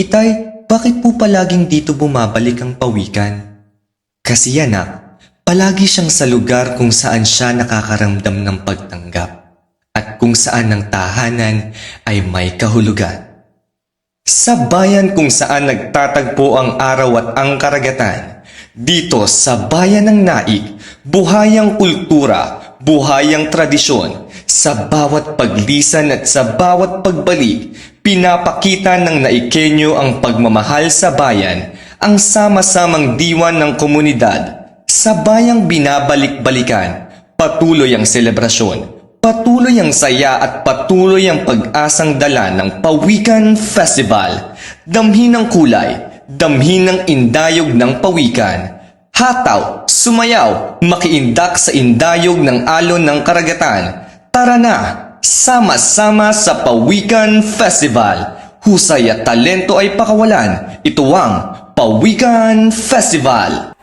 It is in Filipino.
Itay, bakit po palaging dito bumabalik ang pawikan? Kasi anak, palagi siyang sa lugar kung saan siya nakakaramdam ng pagtanggap at kung saan ang tahanan ay may kahulugan. Sa bayan kung saan nagtatagpo ang araw at ang karagatan, dito sa bayan ng Naik, buhayang kultura, buhayang tradisyon, sa bawat paglisan at sa bawat pagbalik, pinapakita ng Naikenyo ang pagmamahal sa bayan, ang sama-samang diwa ng komunidad. Sa bayang binabalik-balikan, patuloy ang selebrasyon, patuloy ang saya at patuloy ang pag-asang dala ng Pawikan Festival. Damhin ng kulay, damhin ng indayog ng pawikan. Hataw, sumayaw, makiindak sa indayog ng alon ng karagatan. Tara na, sama-sama sa Pawikan Festival. Husay at talento ay pakawalan. Ito ang Pawikan Festival.